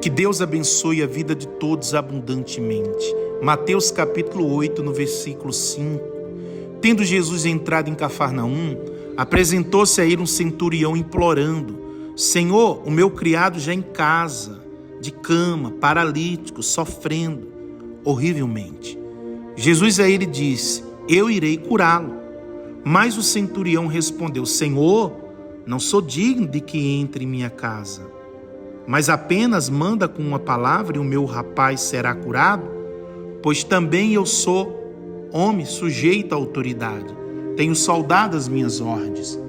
Que Deus abençoe a vida de todos abundantemente. Mateus capítulo 8, no versículo 5. Tendo Jesus entrado em Cafarnaum, apresentou-se a ele um centurião implorando: Senhor, o meu criado já em casa, de cama, paralítico, sofrendo horrivelmente. Jesus a ele disse: eu irei curá-lo. Mas o centurião respondeu: Senhor, não sou digno de que entre em minha casa, mas apenas manda com uma palavra e o meu rapaz será curado, pois também eu sou homem sujeito à autoridade, tenho soldado às minhas ordens,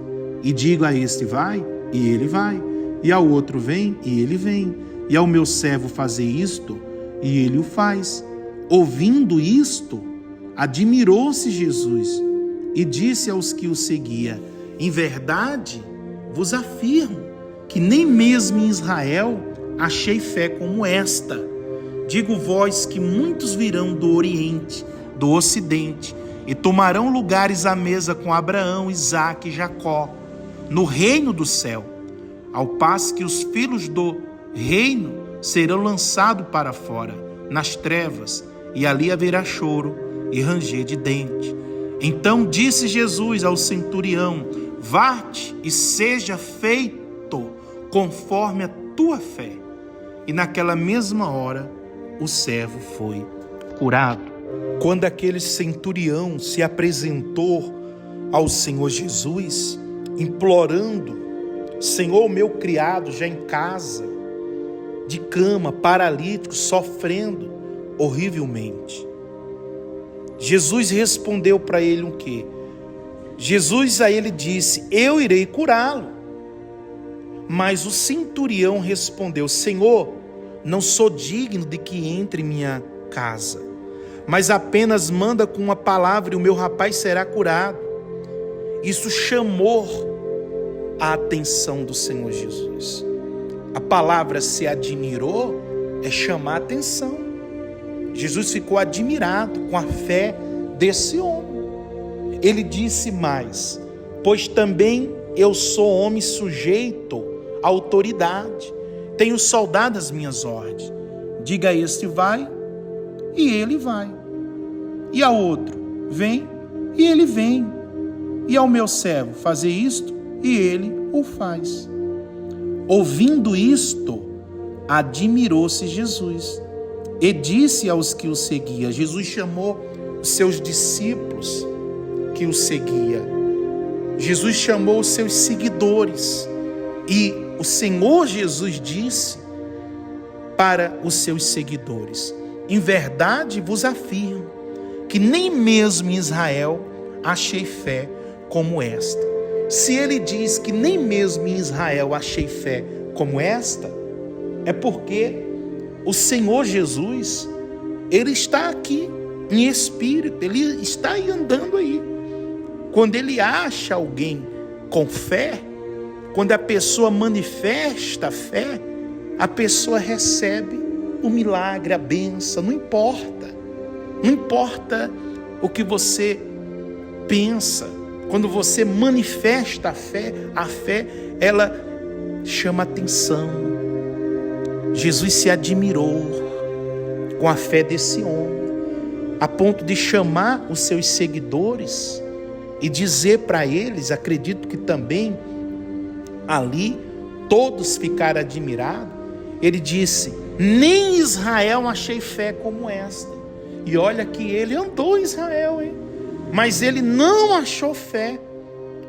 e digo a este vai, e ele vai, e ao outro vem, e ele vem, e ao meu servo fazer isto, e ele o faz. Ouvindo isto, admirou-se Jesus e disse aos que o seguia: em verdade vos afirmo que nem mesmo em Israel achei fé como esta. Digo vós que muitos virão do Oriente, do Ocidente, e tomarão lugares à mesa com Abraão, Isaque e Jacó, no reino do céu, ao passo que os filhos do reino serão lançados para fora, nas trevas, e ali haverá choro e ranger de dente. Então disse Jesus ao centurião: vá-te e seja feito conforme a tua fé. E naquela mesma hora o servo foi curado. Quando aquele centurião se apresentou ao Senhor Jesus, implorando: Senhor, meu criado já em casa, de cama, paralítico, sofrendo horrivelmente. Jesus respondeu para ele o quê? Jesus a ele disse: eu irei curá-lo. Mas o centurião respondeu: Senhor, não sou digno de que entre em minha casa, mas apenas manda com uma palavra e o meu rapaz será curado. Isso chamou a atenção do Senhor Jesus. A palavra se admirou é chamar a atenção. Jesus ficou admirado com a fé desse homem. Ele disse mais: pois também eu sou homem sujeito à autoridade, tenho soldado às minhas ordens. Diga a este vai, e ele vai. E ao outro, vem, e ele vem. E ao meu servo, fazer isto, e ele o faz. Ouvindo isto, admirou-se Jesus e disse aos que o seguiam. Jesus chamou os seus discípulos que o seguiam. Jesus chamou os seus seguidores. E o Senhor Jesus disse para os seus seguidores: em verdade vos afirmo que nem mesmo em Israel achei fé como esta. Se ele diz que nem mesmo em Israel achei fé como esta, é porque o Senhor Jesus, ele está aqui em espírito, ele está aí andando aí. Quando ele acha alguém com fé, quando a pessoa manifesta a fé, a pessoa recebe o milagre, a bênção. Não importa o que você pensa. Quando você manifesta a fé ela chama atenção. Jesus se admirou com a fé desse homem, a ponto de chamar os seus seguidores e dizer para eles, acredito que também ali todos ficaram admirados. Ele disse: nem em Israel achei fé como esta. E olha que ele andou em Israel, hein? Mas ele não achou fé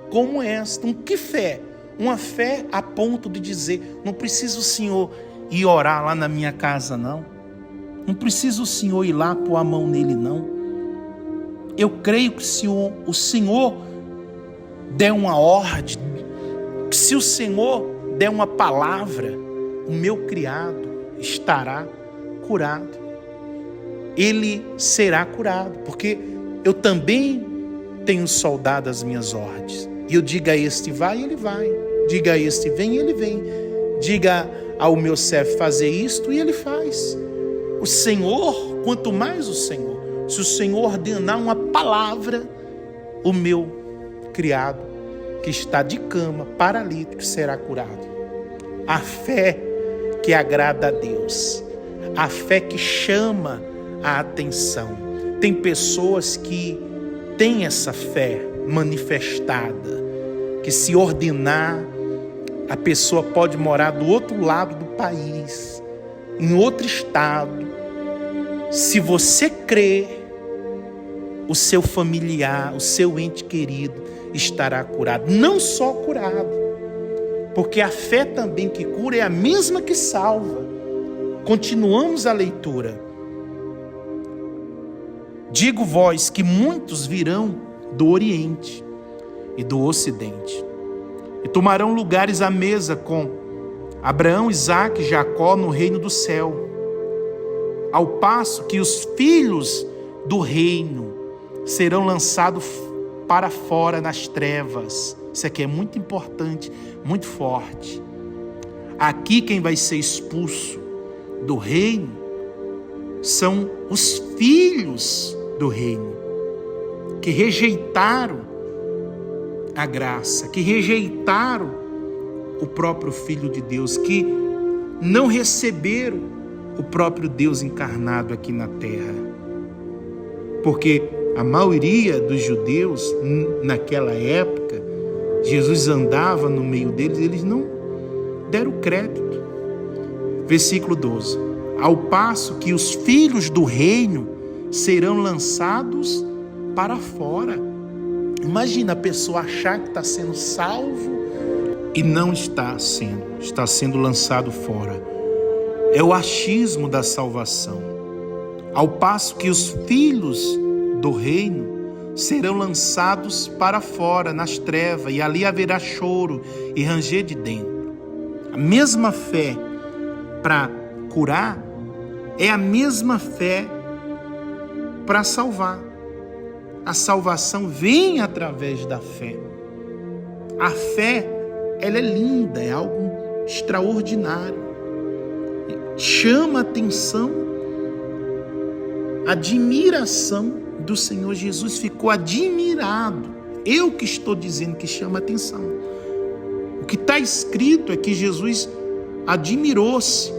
como esta. Que fé? Uma fé a ponto de dizer: não precisa o Senhor ir orar lá na minha casa, não. Não precisa o Senhor ir lá pôr a mão nele, não. Eu creio que se o Senhor der uma ordem, se o Senhor der uma palavra, o meu criado estará curado. Ele será curado, porque eu também tenho soldado às minhas ordens. E eu digo a este vai, ele vai. Diga a este vem, ele vem. Diga ao meu servo fazer isto, e ele faz. O Senhor, quanto mais o Senhor, se o Senhor ordenar uma palavra, o meu criado que está de cama, paralítico, será curado. A fé que agrada a Deus, a fé que chama a atenção. Tem pessoas que têm essa fé manifestada, que se ordenar, a pessoa pode morar do outro lado do país, em outro estado. Se você crer, o seu familiar, o seu ente querido estará curado. Não só curado, porque a fé também que cura é a mesma que salva. Continuamos a leitura. Digo vós que muitos virão do Oriente e do Ocidente, e tomarão lugares à mesa com Abraão, Isaque e Jacó no reino do céu, ao passo que os filhos do reino serão lançados para fora nas trevas. Isso aqui é muito importante, muito forte. Aqui quem vai ser expulso do reino são os filhos do reino, que rejeitaram a graça, que rejeitaram o próprio Filho de Deus, que não receberam o próprio Deus encarnado aqui na terra. Porque a maioria dos judeus, naquela época, Jesus andava no meio deles, eles não deram crédito. Versículo 12. Ao passo que os filhos do reino serão lançados para fora. Imagina a pessoa achar que está sendo salvo e não está sendo lançado fora. É o achismo da salvação. Ao passo que os filhos do reino serão lançados para fora, nas trevas, e ali haverá choro e ranger de dentro. A mesma fé para curar é a mesma fé para salvar. A salvação vem através da fé. A fé, ela é linda, é algo extraordinário. Chama a atenção, a admiração do Senhor Jesus, ficou admirado. Eu que estou dizendo que chama a atenção. O que está escrito é que Jesus admirou-se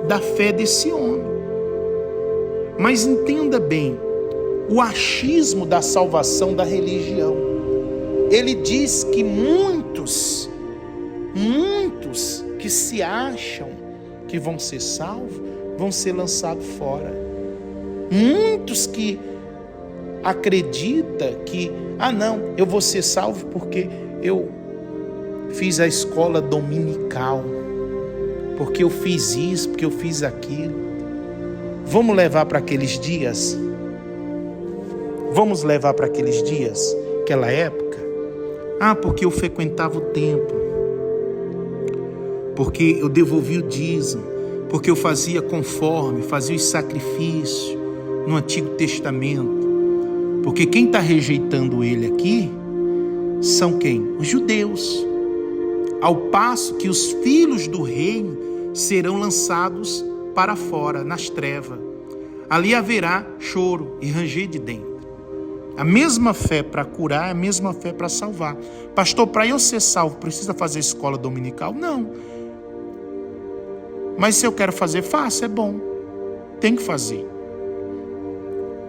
da fé desse homem. Mas entenda bem, o achismo da salvação da religião. Ele diz que muitos que se acham que vão ser salvos, vão ser lançados fora. Muitos que acreditam que, não, eu vou ser salvo porque eu fiz a escola dominical, porque eu fiz isso, porque eu fiz aquilo. Vamos levar para aqueles dias? Vamos levar para aqueles dias, aquela época? Porque eu frequentava o templo, porque eu devolvia o dízimo, porque eu fazia conforme, fazia os sacrifícios no Antigo Testamento. Porque quem está rejeitando ele aqui são quem? Os judeus. Ao passo que os filhos do reino serão lançados para fora, nas trevas. Ali haverá choro e ranger de dentro. A mesma fé para curar é a mesma fé para salvar. Pastor, para eu ser salvo, precisa fazer escola dominical? Não. Mas se eu quero fazer, faça, é bom. Tem que fazer.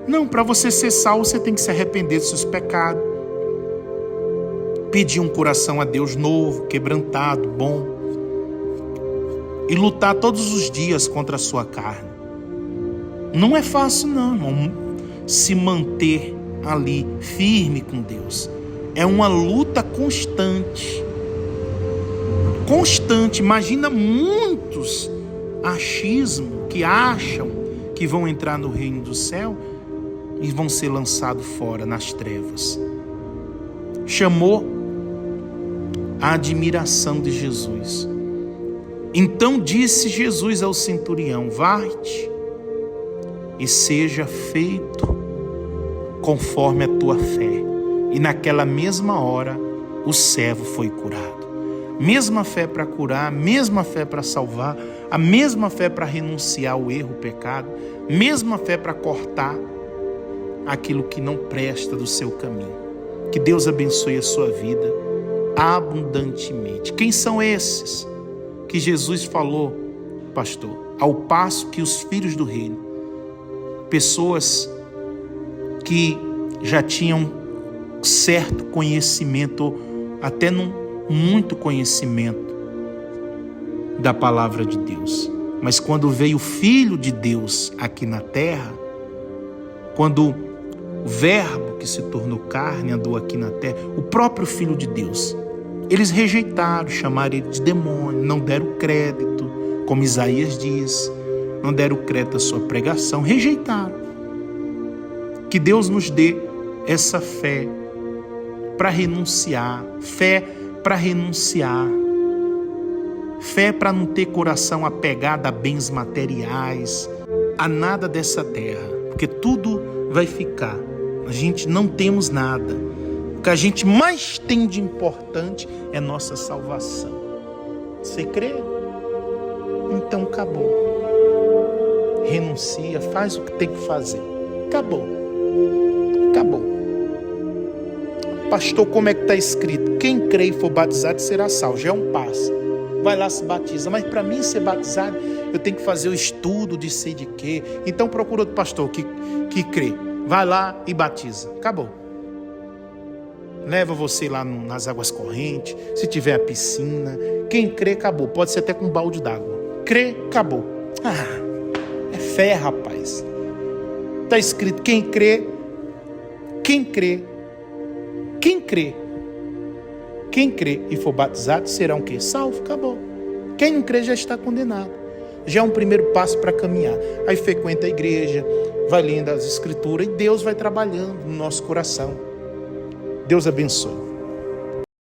Não, para você ser salvo, você tem que se arrepender dos seus pecados. Pedir um coração a Deus novo, quebrantado, bom. E lutar todos os dias contra a sua carne. Não é fácil não, irmão, se manter ali, firme com Deus. É uma luta constante. Constante. Imagina muitos achismos que acham que vão entrar no reino do céu e vão ser lançados fora nas trevas. Chamou a admiração de Jesus. Então disse Jesus ao centurião: vai-te e seja feito conforme a tua fé. E naquela mesma hora o servo foi curado. Mesma fé para curar, mesma fé para salvar, a mesma fé para renunciar ao erro, o pecado, mesma fé para cortar aquilo que não presta do seu caminho. Que Deus abençoe a sua vida abundantemente. Quem são esses que Jesus falou pastor, ao passo que os filhos do reino, pessoas que já tinham certo conhecimento, até muito conhecimento da palavra de Deus. Mas quando veio o Filho de Deus aqui na terra, quando o Verbo que se tornou carne andou aqui na terra, o próprio Filho de Deus, eles rejeitaram, chamaram ele de demônio, não deram crédito, como Isaías diz, não deram crédito à sua pregação, rejeitaram. Que Deus nos dê essa fé para renunciar, fé para renunciar, fé para não ter coração apegado a bens materiais, a nada dessa terra, porque tudo vai ficar. A gente não temos nada. O que a gente mais tem de importante é nossa salvação. Você crê? Então acabou. Renuncia, faz o que tem que fazer. Acabou. Acabou. Pastor, como é que está escrito? Quem crê e for batizado será salvo. Já é um passo. Vai lá, se batiza. Mas para mim ser batizado, eu tenho que fazer o estudo de sei de quê. Então procura outro pastor que crê. Vai lá e batiza. Acabou. Leva você lá nas águas correntes. Se tiver a piscina. Quem crê, acabou. Pode ser até com um balde d'água. Crê, acabou. É fé, rapaz. Está escrito, quem crê e for batizado serão o quê? Salvo, acabou. Quem não crê já está condenado. Já é um primeiro passo para caminhar. Aí frequenta a igreja, vai lendo as escrituras e Deus vai trabalhando no nosso coração. Deus abençoe.